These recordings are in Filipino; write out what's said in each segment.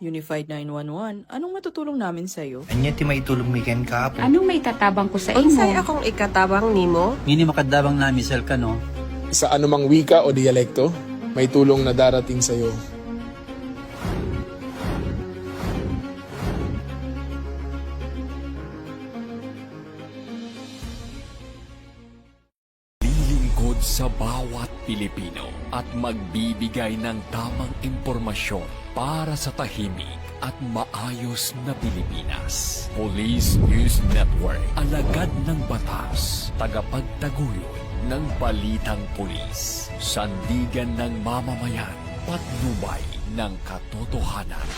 Unified 911, anong matutulong namin sa'yo? Anya ti maitulong miken ka po. Anong may tatabang ko sa imo? Unsay akong ikatabang nimo? Ngini makadabang na misal ka no. Sa anumang wika o dialekto, may tulong na darating sa iyo. Lilingkod sa bawat Pilipino at magbibigay ng tamang impormasyon para sa tahimik at maayos na Pilipinas. Police News Network, alagad ng batas, tagapagtaguyod ng balitang pulis, sandigan ng mamamayan, patnubay ng katotohanan.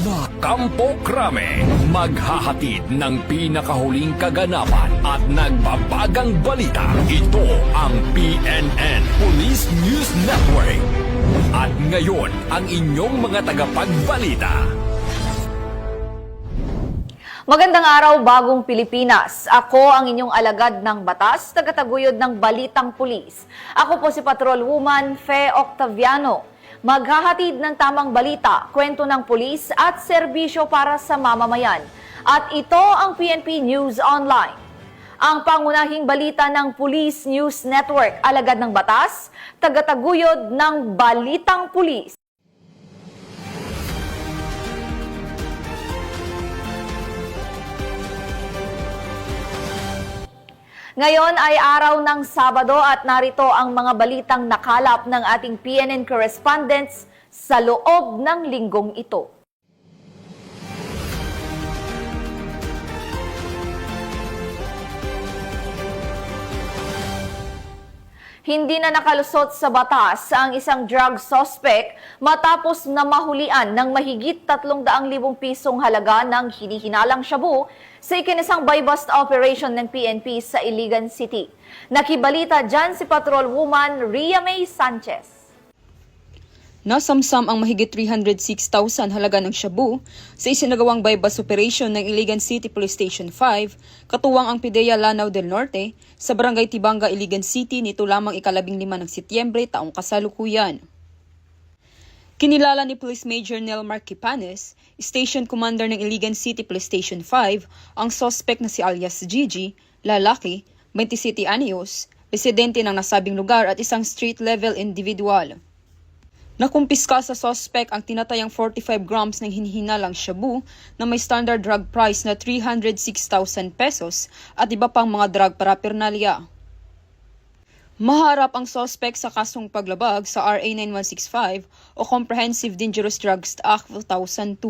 Na Kampo Krame, maghahatid ng pinakahuling kaganapan at nagbabagang balita. Ito ang PNN Police News Network. At ngayon, ang inyong mga tagapagbalita. Magandang araw, bagong Pilipinas. Ako ang inyong alagad ng batas, tagataguyod ng Balitang Pulis. Ako po si Patrol Woman Fe Octaviano. Maghahatid ng tamang balita, kwento ng pulis at serbisyo para sa mamamayan. At ito ang PNP News Online. Ang pangunahing balita ng Police News Network, alagad ng batas, tagataguyod ng Balitang Pulis. Ngayon ay araw ng Sabado at narito ang mga balitang nakalap ng ating PNN correspondents sa loob ng linggong ito. Hindi na nakalusot sa batas ang isang drug suspect matapos na mahulian ng mahigit 300,000 pisong halaga ng hinihinalang shabu sa ikinisang buy-bust operation ng PNP sa Iligan City. Nakibalita dyan si Patrol Woman Ria May Sanchez. Nasamsam ang mahigit 306,000 halaga ng shabu sa isinagawang buy-bust operation ng Iligan City Police Station 5, katuwang ang PIDEA Lanao del Norte, sa Barangay Tibanga, Iligan City nito lamang ika-15 ng Setyembre taong kasalukuyan. Kinilala ni Police Major Nelmar Kipanes, Station Commander ng Iligan City Police Station 5, ang suspect na si alias Gigi, lalaki, 27 anyos, residente ng nasabing lugar at isang street-level individual. Nakumpiska sa suspect ang tinatayang 45 grams ng hinihinalang shabu na may standard drug price na 306,000 pesos at iba pang mga drug paraphernalia. Maharap ang suspect sa kasong paglabag sa RA 9165 o Comprehensive Dangerous Drugs Act of 2002.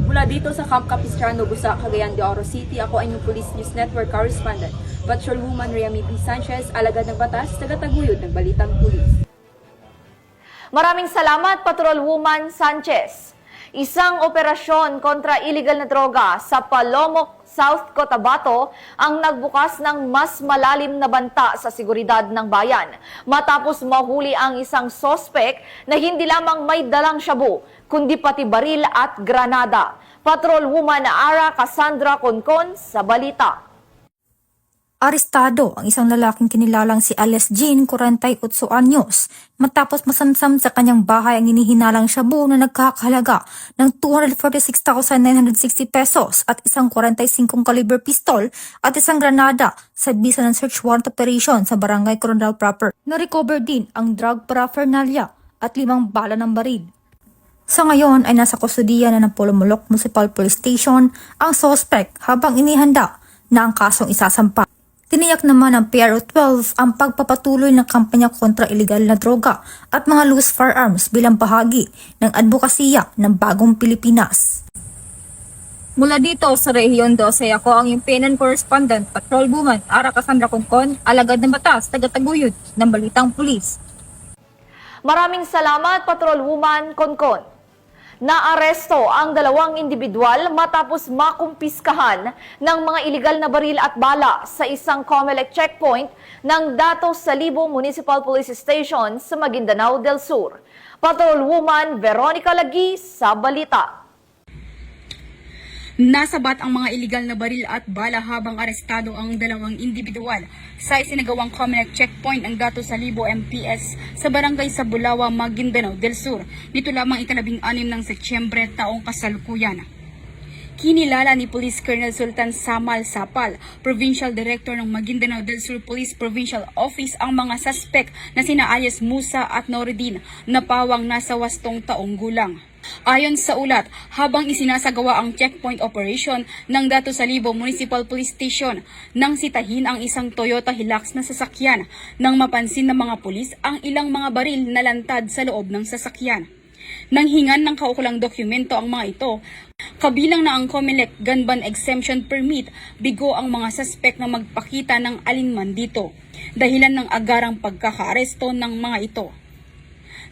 Mula dito sa Camp Capistrano, Busa, Cagayan de Oro City, ako ay inyong Police News Network correspondent, Patrol Woman Ria May Sanchez, alagad ng batas, tagataguyod ng Balitang Pulis. Maraming salamat, Patrol Woman Sanchez. Isang operasyon kontra illegal na droga sa Palomok, South Cotabato ang nagbukas ng mas malalim na banta sa seguridad ng bayan matapos mahuli ang isang sospek na hindi lamang may dalang shabu kundi pati baril at granada. Patrol Woman Ara Cassandra Concon sa balita. Arestado ang isang lalaking kinilalang si Alias Jean, 48 anyos, matapos masamsam sa kanyang bahay ang hinihinalang shabu na nagkakahalaga ng 246,960 pesos at isang 45 caliber pistol at isang granada sa bisa ng search warrant operation sa Barangay Coronadal proper. Na-recover din ang drug paraphernalia at 5 bala ng baril. Sa ngayon ay nasa kustudiya na ng Polomolok Municipal Police Station ang suspect habang inihanda na ang kasong isasampa. Tiniyak naman ng PRO 12 ang pagpapatuloy ng kampanya kontra illegal na droga at mga loose firearms bilang bahagi ng advokasya ng bagong Pilipinas. Mula dito sa Rehiyon 12, ako ang yung PNN correspondent, Patrol Woman Ara Cassandra Concon, alagad ng batas, tagataguyod ng Balitang Pulis. Maraming salamat, Patrol Woman Concon. Naaresto ang 2 individual matapos makumpiskahan ng mga iligal na baril at bala sa isang COMELEC checkpoint ng Datos Salibo Municipal Police Station sa Maguindanao del Sur. Patrol Woman Veronica Lagi sa balita. Nasabat ang mga iligal na baril at bala habang arestado ang dalawang individual sa isinagawang Comelec checkpoint ng Dato Salibo MPS sa barangay sa Bulawa, Maguindanao del Sur. Nito lamang ika-16 ng Setyembre taong kasalukuyan. Kinilala ni Police Colonel Sultan Samal Sapal, Provincial Director ng Maguindanao del Sur Police Provincial Office, ang mga suspect na sina Alias Musa at Noredin na pawang nasa 8 taong gulang. Ayon sa ulat, habang isinasagawa ang checkpoint operation ng Dato Salibo Municipal Police Station nang sitahin ang isang Toyota Hilux na sasakyan nang mapansin ng mga pulis ang ilang mga baril na lantad sa loob ng sasakyan. Nang hingan ng kaukulang dokumento ang mga ito, kabilang na ang Comelec Gun Ban Exemption Permit, bigo ang mga suspect na magpakita ng alinman dito, dahilan ng agarang pagkakaaresto ng mga ito.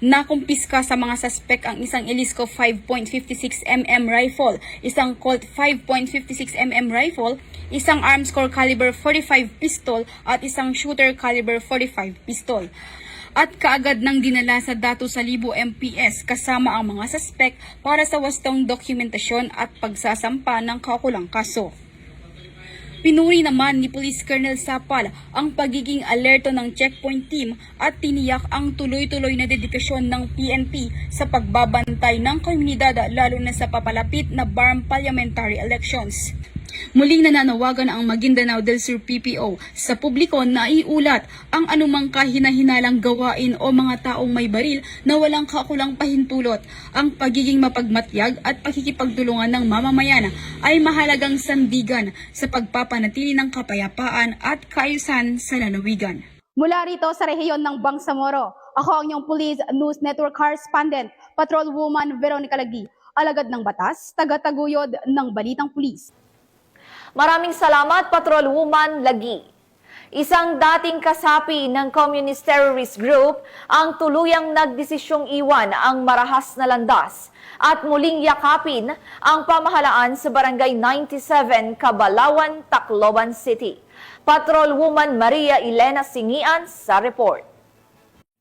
Nakumpiska sa mga suspect ang isang Elisco 5.56mm rifle, isang Colt 5.56mm rifle, isang Armscore caliber 45 pistol at isang shooter caliber 45 pistol. At kaagad nang dinala sa Dato Salibo MPS kasama ang mga suspect para sa wastong dokumentasyon at pagsasampa ng kaukulang kaso. Pinuri naman ni Police Colonel Sapal ang pagiging alerto ng checkpoint team at tiniyak ang tuloy-tuloy na dedikasyon ng PNP sa pagbabantay ng komunidad lalo na sa papalapit na BARM parliamentary elections. Muling nananawagan ang Maguindanao del Sur PPO sa publiko na iulat ang anumang kahina-hinalang gawain o mga taong may baril na walang kaukulang pahintulot. Ang pagiging mapagmatyag at pakikipagtulungan ng mamamayan ay mahalagang sandigan sa pagpapanatili ng kapayapaan at kaayusan sa lalawigan. Mula rito sa rehiyon ng Bangsamoro, ako ang inyong Police News Network Correspondent, Patrolwoman Veronica Lagi, alagad ng batas, tagataguyod ng Balitang Pulis. Maraming salamat, Patrolwoman Lagi. Isang dating kasapi ng Communist Terrorist Group ang tuluyang nagdesisyong iwan ang marahas na landas at muling yakapin ang pamahalaan sa Barangay 97, Cabalawan, Tacloban City. Patrolwoman Maria Elena Singian sa report.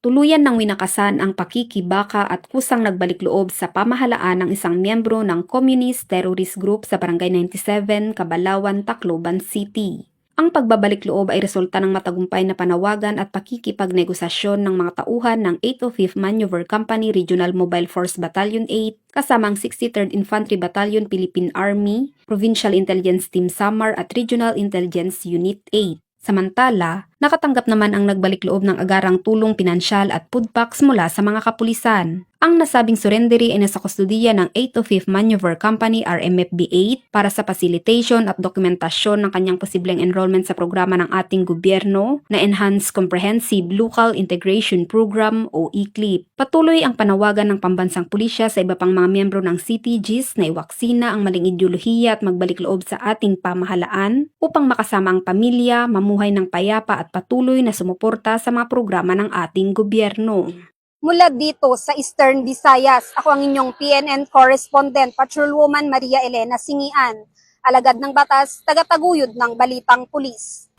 Tuluyan ng winakasan ang pakikibaka at kusang nagbalik loob sa pamahalaan ng isang miyembro ng Communist Terrorist Group sa Barangay 97, Cabalawan, Tacloban City. Ang pagbabalik loob ay resulta ng matagumpay na panawagan at pakikipagnegosasyon ng mga tauhan ng 805th Maneuver Company Regional Mobile Force Battalion 8 kasama ang 63rd Infantry Battalion Philippine Army, Provincial Intelligence Team Samar at Regional Intelligence Unit 8. Samantala, nakatanggap naman ang nagbalik loob ng agarang tulong pinansyal at food packs mula sa mga kapulisan. Ang nasabing surrendery ay nasa kustudiya ng 805th Maneuver Company RMFB-8 para sa facilitation at dokumentasyon ng kanyang posibleng enrollment sa programa ng ating gobyerno na Enhanced Comprehensive Local Integration Program o ECLIP. Patuloy ang panawagan ng pambansang pulisya sa iba pang mga miyembro ng CTGs na iwaksina ang maling ideolohiya at magbalik loob sa ating pamahalaan upang makasama ang pamilya, mamuhay ng payapa at patuloy na sumuporta sa mga programa ng ating gobyerno. Mula dito sa Eastern Visayas, ako ang inyong PNN correspondent, Patrolwoman Maria Elena Singian, alagad ng batas, tagataguyod ng Balitang Pulis.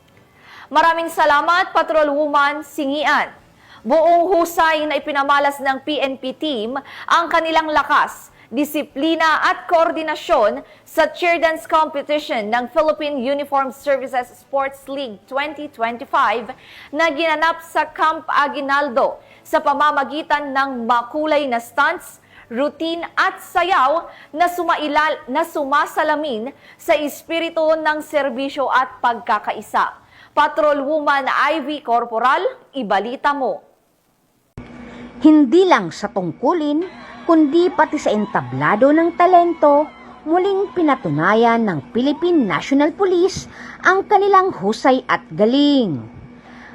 Maraming salamat, Patrolwoman Singian. Buong husay na ipinamalas ng PNP team ang kanilang lakas, disiplina at koordinasyon sa cheer dance competition ng Philippine Uniformed Services Sports League 2025 na ginanap sa Camp Aguinaldo sa pamamagitan ng makulay na stunts, routine at sayaw na sumasalamin sa espiritu ng serbisyo at pagkakaisa. Patrolwoman Ivy Corporal, ibalita mo. Hindi lang sa tungkulin, kundi pati sa entablado ng talento, muling pinatunayan ng Philippine National Police ang kanilang husay at galing.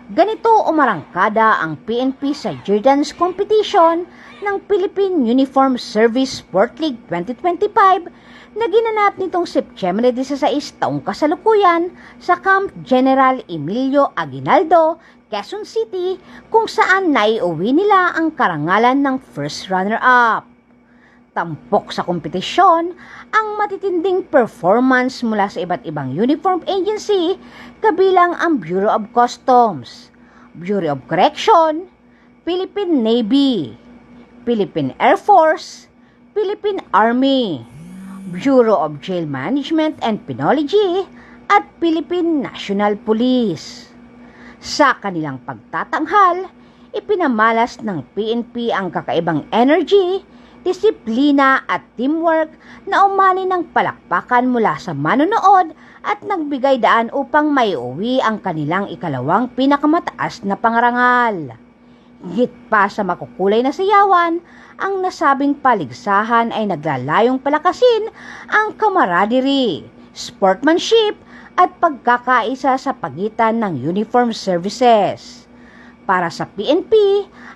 Ganito umarangkada ang PNP sa cheer dance competition ng Philippine Uniformed Service Sport League 2025 na ginanap nitong Setyembre 16 taong kasalukuyan sa Camp General Emilio Aguinaldo, Quezon City, kung saan naiuwi nila ang karangalan ng first runner-up. Tampok sa kompetisyon ang matitinding performance mula sa iba't ibang uniform agency kabilang ang Bureau of Customs, Bureau of Correction, Philippine Navy, Philippine Air Force, Philippine Army, Bureau of Jail Management and Penology at Philippine National Police. Sa kanilang pagtatanghal, ipinamalas ng PNP ang kakaibang energy, disiplina at teamwork na umani ng palakpakan mula sa manonood at nagbigay daan upang maiuwi ang kanilang ikalawang pinakamataas na pangarangal. Higit pa sa makukulay na sayawan, ang nasabing paligsahan ay naglalayong palakasin ang camaraderie, sportsmanship at pagkakaisa sa pagitan ng uniform services. Para sa PNP,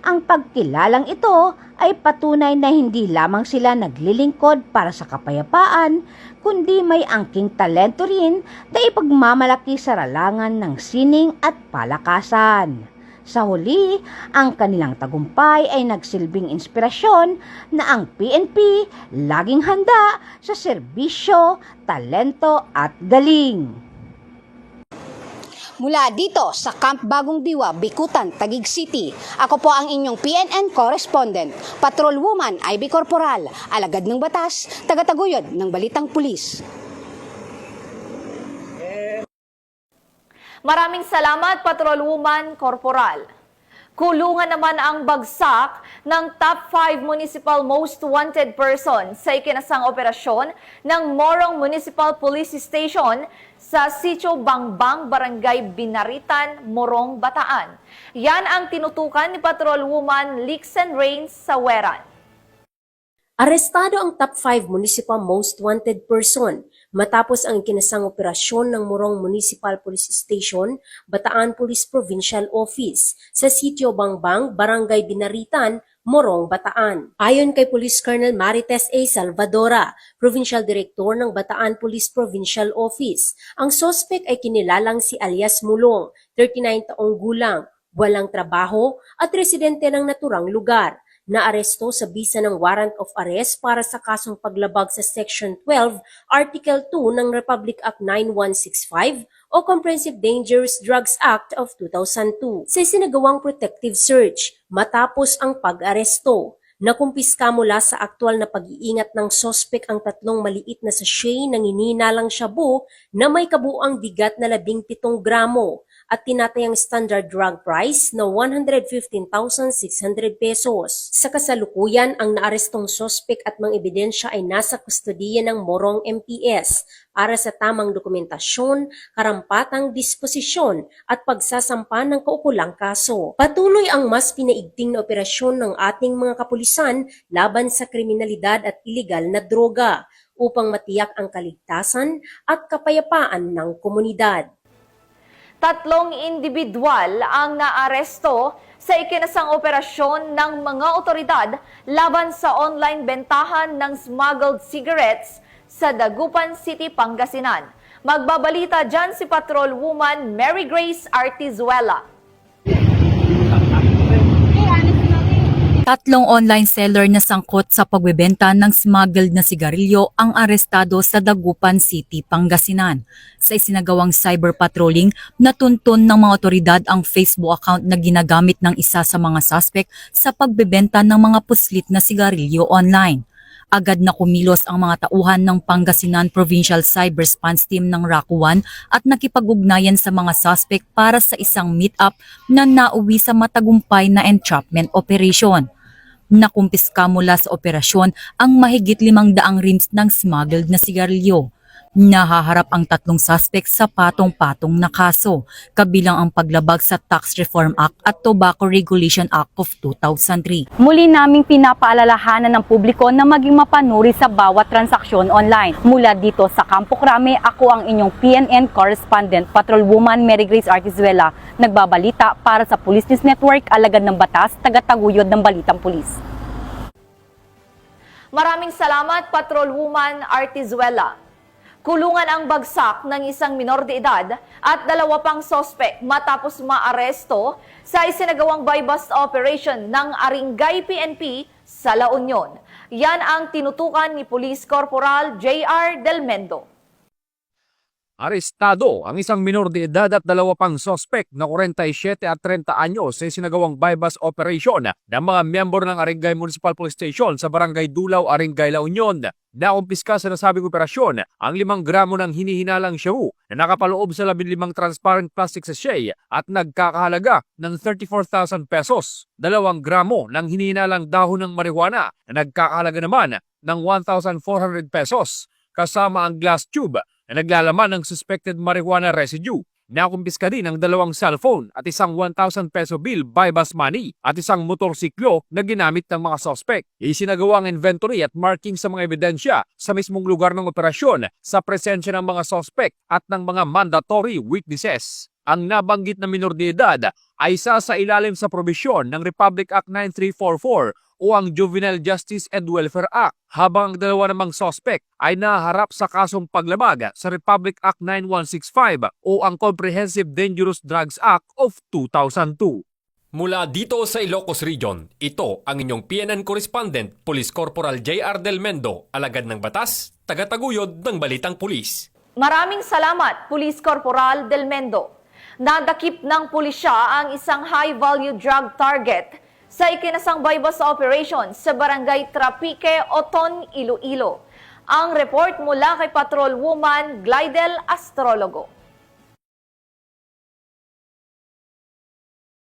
ang pagkilalang ito ay patunay na hindi lamang sila naglilingkod para sa kapayapaan, kundi may angking talento rin na ipagmamalaki sa ralangan ng sining at palakasan. Sa huli, ang kanilang tagumpay ay nagsilbing inspirasyon na ang PNP laging handa sa serbisyo, talento at galing. Mula dito sa Camp Bagong Diwa, Bikutan, Taguig City, ako po ang inyong PNN correspondent, Patrolwoman Ivy Corporal, alagad ng batas, tagataguyod ng Balitang Pulis. Maraming salamat, Patrolwoman Corporal. Kulungan naman ang bagsak ng top 5 municipal most wanted person sa ikinasang operasyon ng Morong Municipal Police Station sa Sitio Bangbang, Barangay Binaritan, Morong, Bataan. Yan ang tinutukan ni Patrolwoman Lixen Rains Saweran. Arestado ang top 5 municipal most wanted person matapos ang ikinasang operasyon ng Morong Municipal Police Station, Bataan Police Provincial Office sa Sitio Bangbang, Barangay Binaritan, Morong, Bataan. Ayon kay Police Colonel Marites A. Salvadora, Provincial Director ng Bataan Police Provincial Office, ang suspect ay kinilalang si alias Mulong, 39 taong gulang, walang trabaho at residente ng naturang lugar. Naaresto sa bisa ng warrant of arrest para sa kasong paglabag sa Section 12, Article 2 ng Republic Act 9165 o Comprehensive Dangerous Drugs Act of 2002 sa isinagawang protective search matapos ang pag-aresto. Nakumpiska mula sa aktual na pag-iingat ng sospek ang 3 maliit na sachet ng hinihinalang shabu na may kabuuang bigat na 17 gramo at tinatayang standard drug price na 115,600 pesos. Sa kasalukuyan, ang naarestong sospek at mga ebidensya ay nasa kustodiya ng Morong MPS para sa tamang dokumentasyon, karampatang disposisyon at pagsasampa ng kaukulang kaso. Patuloy ang mas pinaigting na operasyon ng ating mga kapulisan laban sa kriminalidad at iligal na droga upang matiyak ang kaligtasan at kapayapaan ng komunidad. 3 individual ang naaresto sa ikinasang operasyon ng mga otoridad laban sa online bentahan ng smuggled cigarettes sa Dagupan City, Pangasinan. Magbabalita dyan si Patrolwoman Mary Grace Artizuela. 3 online seller na sangkot sa pagbebenta ng smuggled na sigarilyo ang arestado sa Dagupan City, Pangasinan. Sa isinagawang cyber patrolling, natuntun ng mga otoridad ang Facebook account na ginagamit ng isa sa mga suspect sa pagbebenta ng mga puslit na sigarilyo online. Agad na kumilos ang mga tauhan ng Pangasinan Provincial Cyber Response Team ng RACU 1 at nakipag-ugnayan sa mga suspect para sa isang meet-up na nauwi sa matagumpay na entrapment operation. Nakumpiska mula sa operasyon ang mahigit 500 rims ng smuggled na sigarilyo. Nahaharap ang 3 suspect sa patong-patong na kaso, kabilang ang paglabag sa Tax Reform Act at Tobacco Regulation Act of 2003. Muli naming pinapaalalahanan ng publiko na maging mapanuri sa bawat transaksyon online. Mula dito sa Campo Crame, ako ang inyong PNN correspondent, Patrolwoman Mary Grace Artizuela, nagbabalita para sa Police News Network, alagad ng batas, tagataguyod ng Balitang Pulis. Maraming salamat, Patrolwoman Artizuela. Kulungan ang bagsak ng isang minor de edad at 2 pang sospek matapos maaresto sa isinagawang buy-bust operation ng Aringay PNP sa La Union. Yan ang tinutukan ni Police Corporal J.R. Del Mendo. Arestado ang isang minor de edad at dalawa pang sospek na 47 at 30 anyos sa isinagawang bypass operation ng mga miyembro ng Arengay Municipal Police Station sa Barangay Dulaw, Arengay, La Union. Nakumpiska sa nasabing operasyon ang 5 gramo ng hinihinalang shabu na nakapaloob sa 15 transparent plastic sachet at nagkakahalaga ng 34,000 pesos. 2 gramo ng hinihinalang dahon ng marijuana na nagkakahalaga naman ng 1,400 pesos kasama ang glass tube na naglalaman ng suspected marijuana residue. Nakumpiska din ang 2 cellphone at isang 1,000 peso bill bypass money at isang motorsiklo na ginamit ng mga suspect. Isinagawa ang inventory at marking sa mga ebidensya sa mismong lugar ng operasyon sa presensya ng mga suspect at ng mga mandatory witnesses. Ang nabanggit na minor de edad ay isa sa ilalim sa probisyon ng Republic Act 9344 o ang Juvenile Justice and Welfare Act, habang ang 2 namang suspect ay naharap sa kasong paglabag sa Republic Act 9165 o ang Comprehensive Dangerous Drugs Act of 2002. Mula dito sa Ilocos Region, ito ang inyong PNN Correspondent, Police Corporal J.R. Del Mendo, alagad ng batas, tagataguyod ng Balitang Pulis. Maraming salamat, Police Corporal Del Mendo. Nadakip ng pulisya ang isang high-value drug target sa ikinasang bypass operation sa Barangay Trapique, Oton, Iloilo. Ang report mula kay Patrol Woman Glidel Astrologo.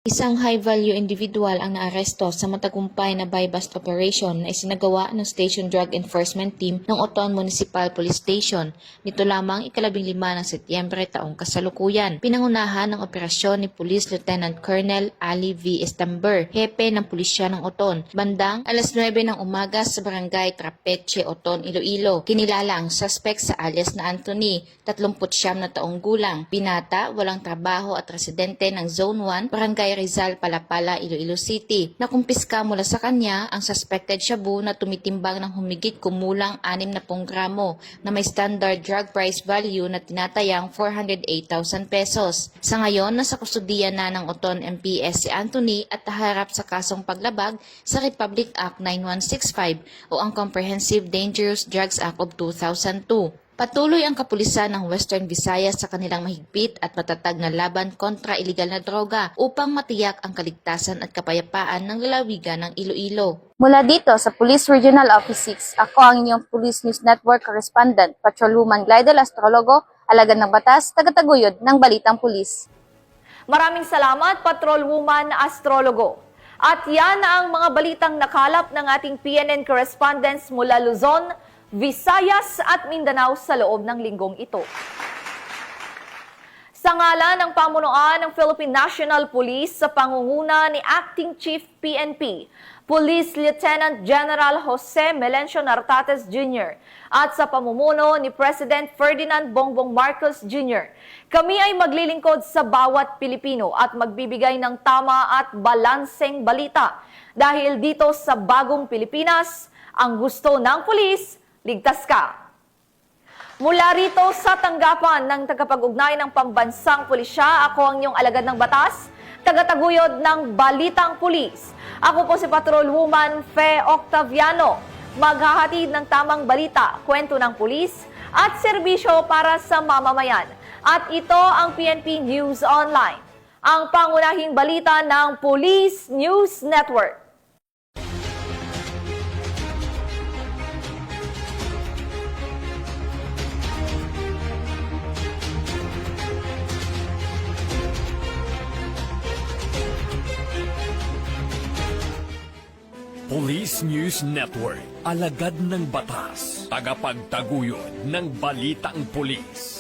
Isang high-value individual ang naaresto sa matagumpay na bypass operation na isinagawa ng Station Drug Enforcement Team ng Oton Municipal Police Station nito lamang 15 ng Setyembre taong kasalukuyan. Pinangunahan ng operasyon ni Police Lieutenant Colonel Ali V. Estamber, hepe ng pulisya ng Oton, bandang alas 9 ng umaga sa Barangay Trapeche, Oton, Iloilo. Kinilala ang suspect sa alias na Anthony, 39 na taong gulang, binata, walang trabaho at residente ng Zone 1, Barangay Rizal, Palapala, Iloilo City. Nakumpiska mula sa kanya ang suspected shabu na tumitimbang ng humigit kumulang 60 gramo na may standard drug price value na tinatayang 408,000 pesos. Sa ngayon, nasa kustudiya na ng Oton MPS si Anthony at naharap sa kasong paglabag sa Republic Act 9165 o ang Comprehensive Dangerous Drugs Act of 2002. Patuloy ang kapulisan ng Western Visayas sa kanilang mahigpit at matatag na laban kontra iligal na droga upang matiyak ang kaligtasan at kapayapaan ng lalawigan ng Iloilo. Mula dito sa Police Regional Office 6, ako ang inyong Police News Network Correspondent, Patrol Woman Glidel Astrologo, alagad ng batas, tagataguyod ng Balitang Pulis. Maraming salamat, Patrol Woman Astrologo. At yan ang mga balitang nakalap ng ating PNN correspondents mula Luzon, Visayas at Mindanao sa loob ng linggong ito. Sa ngalan ng pamunuan ng Philippine National Police sa pangunguna ni Acting Chief PNP, Police Lieutenant General Jose Melencio Nartates Jr. at sa pamumuno ni President Ferdinand Bongbong Marcos Jr., kami ay maglilingkod sa bawat Pilipino at magbibigay ng tama at balanseng balita. Dahil dito sa bagong Pilipinas, ang gusto ng pulis, ligtas ka. Mula rito sa tanggapan ng tagapag-ugnay ng pambansang pulisya, ako ang inyong alagad ng batas, tagataguyod ng Balitang Pulis. Ako po si Patrol Woman Fe Octaviano, maghahatid ng tamang balita, kwento ng pulis at serbisyo para sa mamamayan. At ito ang PNP News Online, ang pangunahing balita ng Police News Network. Police News Network, alagad ng batas, tagapagtaguyod ng Balitang Pulis.